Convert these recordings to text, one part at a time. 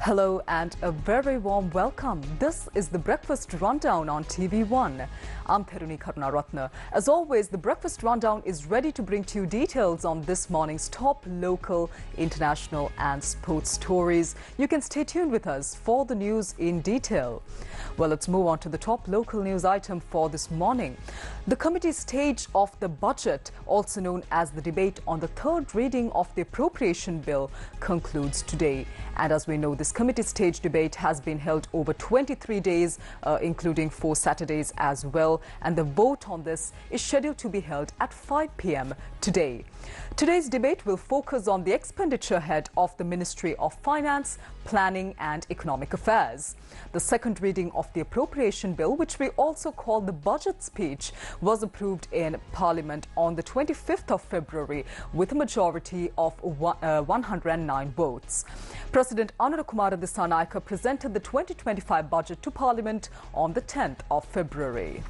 Hello and a very warm welcome. This is the Breakfast Rundown on TV1. I'm Therunee Karunaratne. As always, the Breakfast Rundown is ready to bring to you details on this morning's top local, international and sports stories. You can stay tuned with us for the news in detail. Well, let's move on to the top local news item for this morning. The committee stage of the budget, also known as the debate on the third reading of the appropriation bill, concludes today. And as we know, this committee stage debate has been held over 23 days, including 4 Saturdays as well. And the vote on this is scheduled to be held at 5 p.m. today. Today's debate will focus on the expenditure head of the Ministry of Finance, Planning and Economic Affairs. The second reading of the appropriation bill, which we also call the budget speech, was approved in Parliament on the 25th of February with a majority of 109 votes. President Anurakkumara Dissanayake presented the 2025 budget to Parliament on the 10th of February.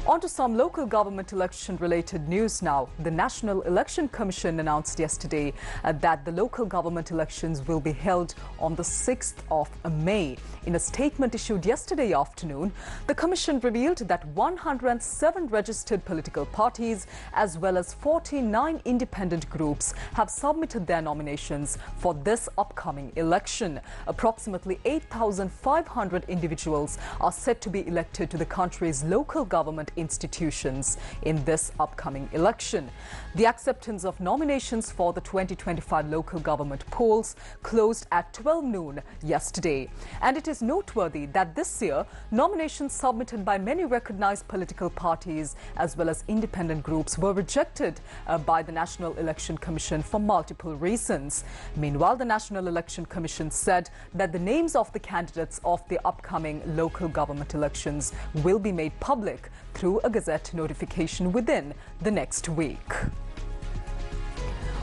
On to some local government election-related news now. The National Election Commission announced yesterday that the local government elections will be held on the 6th of May. In a statement issued yesterday afternoon, the Commission revealed that 107 registered political parties as well as 49 independent groups have submitted their nominations for this upcoming election. Approximately 8,500 individuals are set to be elected to the country's local government institutions in this upcoming election. The acceptance of nominations for the 2025 local government polls closed at 12 noon yesterday. And it is noteworthy that this year, nominations submitted by many recognized political parties as well as independent groups were rejected by the National Election Commission for multiple reasons. Meanwhile, the National Election Commission said that the names of the candidates of the upcoming local government elections will be made public through a Gazette notification within the next week.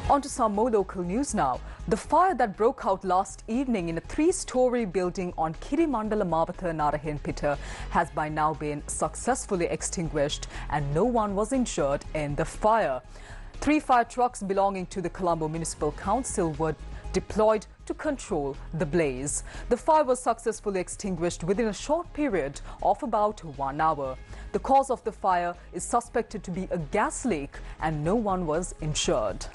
On to some more local news now. The fire that broke out last evening in a 3-story building on Kirimandala Mavatha Narahenpita has by now been successfully extinguished and no one was injured in the fire. 3 fire trucks belonging to the Colombo Municipal Council were deployed to control the blaze. The fire was successfully extinguished within a short period of about 1 hour. The cause of the fire is suspected to be a gas leak and no one was injured.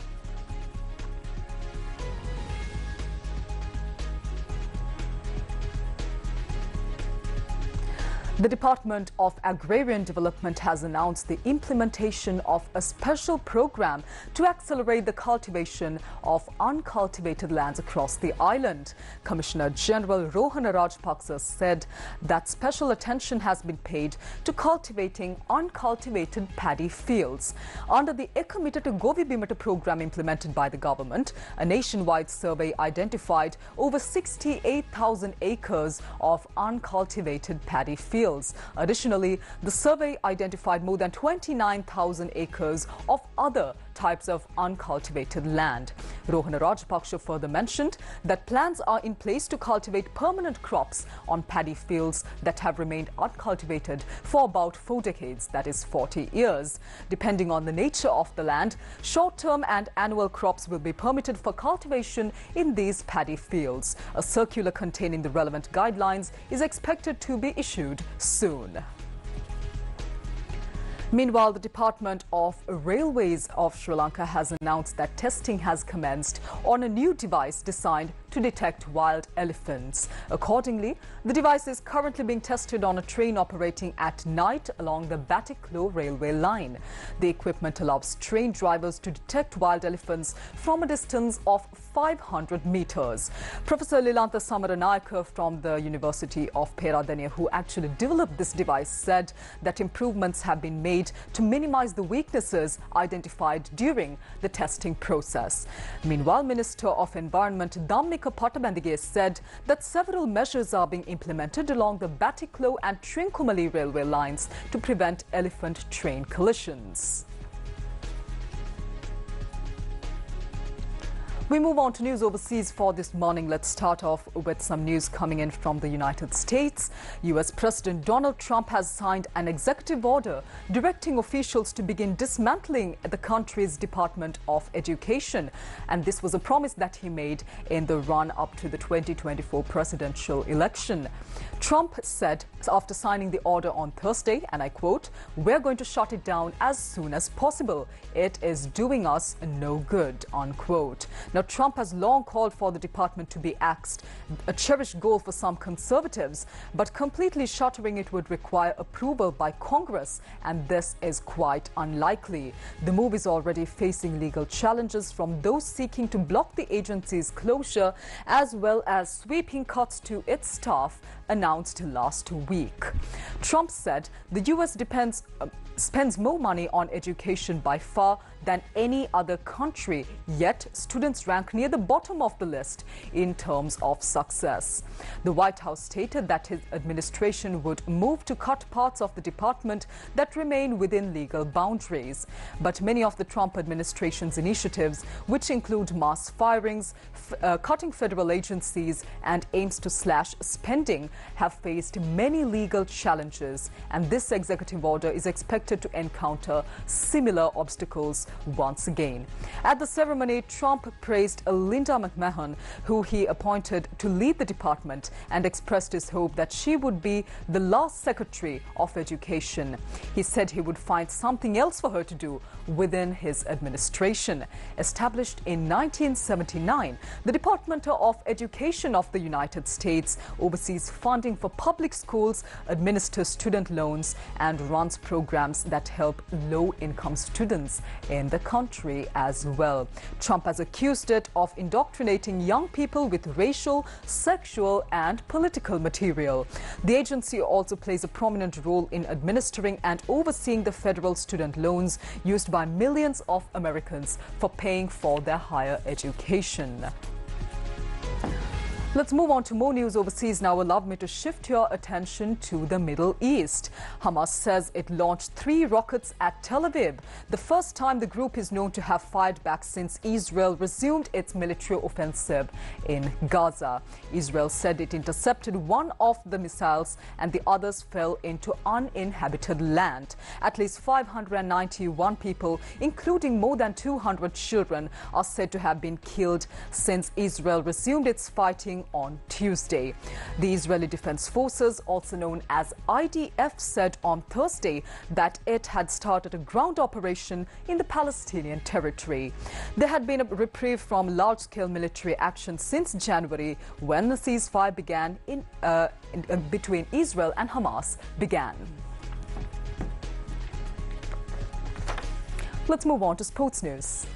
The Department of Agrarian Development has announced the implementation of a special program to accelerate the cultivation of uncultivated lands across the island. Commissioner General Rohana Rajapaksa said that special attention has been paid to cultivating uncultivated paddy fields. Under the Ekamita to Govi Bimata program implemented by the government, a nationwide survey identified over 68,000 acres of uncultivated paddy fields. Additionally, the survey identified more than 29,000 acres of other types of uncultivated land. Rohana Rajapaksa further mentioned that plans are in place to cultivate permanent crops on paddy fields that have remained uncultivated for about 4 decades, that is 40 years. Depending on the nature of the land, short-term and annual crops will be permitted for cultivation in these paddy fields. A circular containing the relevant guidelines is expected to be issued soon. Meanwhile, the Department of Railways of Sri Lanka has announced that testing has commenced on a new device designed to detect wild elephants. Accordingly, the device is currently being tested on a train operating at night along the Batiklo railway line. The equipment allows train drivers to detect wild elephants from a distance of 500 meters. Professor Lilantha Samaranayake from the University of Peradeniya, who actually developed this device, said that improvements have been made to minimize the weaknesses identified during the testing process. Meanwhile, Minister of Environment Dhammika Pattabandige said that several measures are being implemented along the Batiklo and Trincomalee railway lines to prevent elephant train collisions. We move on to news overseas for this morning. Let's start off with some news coming in from the United States. U.S. President Donald Trump has signed an executive order directing officials to begin dismantling the country's Department of Education. And this was a promise that he made in the run-up to the 2024 presidential election. Trump said after signing the order on Thursday, and I quote, "We're going to shut it down as soon as possible. It is doing us no good," unquote. Now, Trump has long called for the department to be axed, a cherished goal for some conservatives, but completely shuttering it would require approval by Congress, and this is quite unlikely. The move is already facing legal challenges from those seeking to block the agency's closure, as well as sweeping cuts to its staff announced last week. Trump said the U.S. spends more money on education by far than any other country, yet students rank near the bottom of the list in terms of success. The White House stated that his administration would move to cut parts of the department that remain within legal boundaries. But many of the Trump administration's initiatives, which include mass firings, cutting federal agencies, and aims to slash spending, have faced many legal challenges, and this executive order is expected to encounter similar obstacles once again. At the ceremony, Trump praised Linda McMahon, who he appointed to lead the department, and expressed his hope that she would be the last Secretary of Education. He said he would find something else for her to do within his administration. Established in 1979, the Department of Education of the United States oversees funding for public schools, administers student loans, and runs programs that help low-income students in the country as well. Trump has accused it of indoctrinating young people with racial, sexual, and political material. The agency also plays a prominent role in administering and overseeing the federal student loans used by millions of Americans for paying for their higher education. Let's move on to more news overseas now. Allow me to shift your attention to the Middle East. Hamas says it launched 3 rockets at Tel Aviv, the first time the group is known to have fired back since Israel resumed its military offensive in Gaza. Israel said it intercepted one of the missiles and the others fell into uninhabited land. At least 591 people, including more than 200 children, are said to have been killed since Israel resumed its fighting on Tuesday. The Israeli Defense Forces, also known as IDF, said on Thursday that it had started a ground operation in the Palestinian territory. There had been a reprieve from large-scale military action since January, when the ceasefire began between Israel and Hamas began. Let's move on to sports news.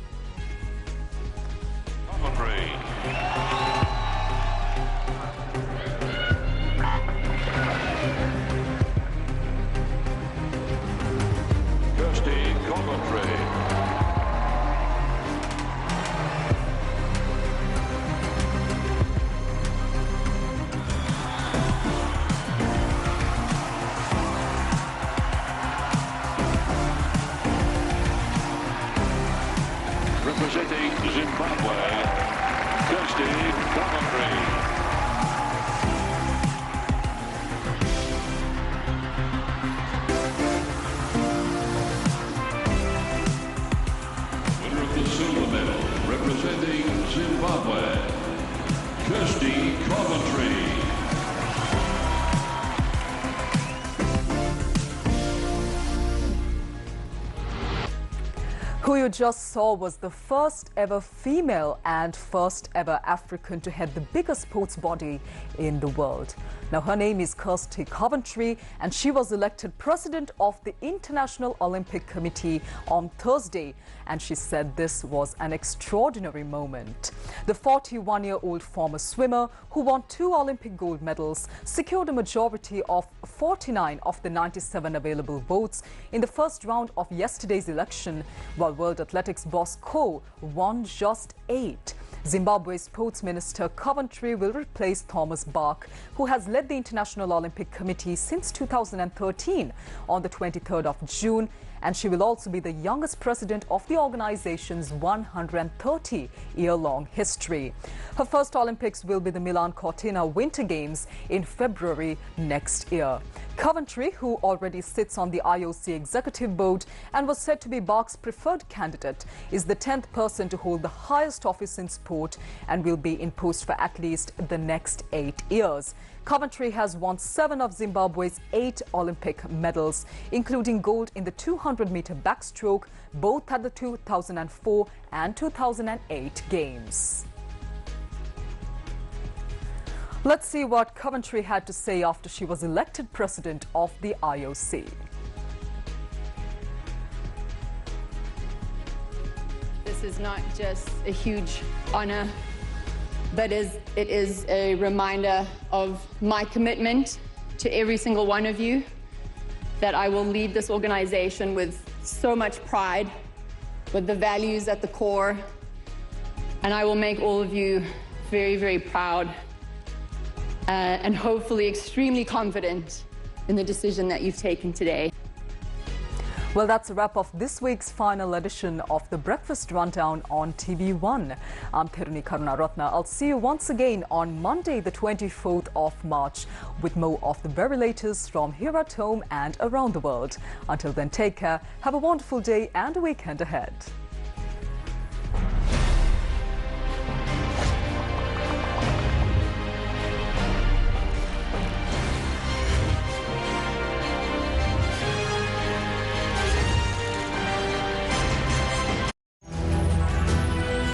Representing Zimbabwe, Kirsty Coventry. Winner of the silver medal, representing Zimbabwe, Kirsty Coventry. Who you just saw was the first ever female and first ever African to head the biggest sports body in the world. Now, her name is Kirsty Coventry, and she was elected president of the International Olympic Committee on Thursday, and she said this was an extraordinary moment. The 41-year-old former swimmer, who won 2 Olympic gold medals, secured a majority of 49 of the 97 available votes in the first round of yesterday's election, while World Athletics boss Coe won just 8. Zimbabwe's Sports Minister Coventry will replace Thomas Bach, who has led the International Olympic Committee since 2013. On the 23rd of June, and she will also be the youngest president of the organization's 130-year-long history. Her first Olympics will be the Milan Cortina Winter Games in February next year. Coventry, who already sits on the IOC executive board and was said to be Bach's preferred candidate, is the 10th person to hold the highest office in sport and will be in post for at least the next 8 years. Coventry has won 7 of Zimbabwe's 8 Olympic medals, including gold in the 200-meter backstroke, both at the 2004 and 2008 Games. Let's see what Coventry had to say after she was elected president of the IOC. This is not just a huge honor, but it is a reminder of my commitment to every single one of you, that I will lead this organization with so much pride, with the values at the core, and I will make all of you very, very proud. And hopefully extremely confident in the decision that you've taken today. Well, that's a wrap of this week's final edition of the Breakfast Rundown on TV1. I'm Therunee Karunaratne. I'll see you once again on Monday, the 24th of March, with more of the very latest from here at home and around the world. Until then, take care, have a wonderful day and a weekend ahead.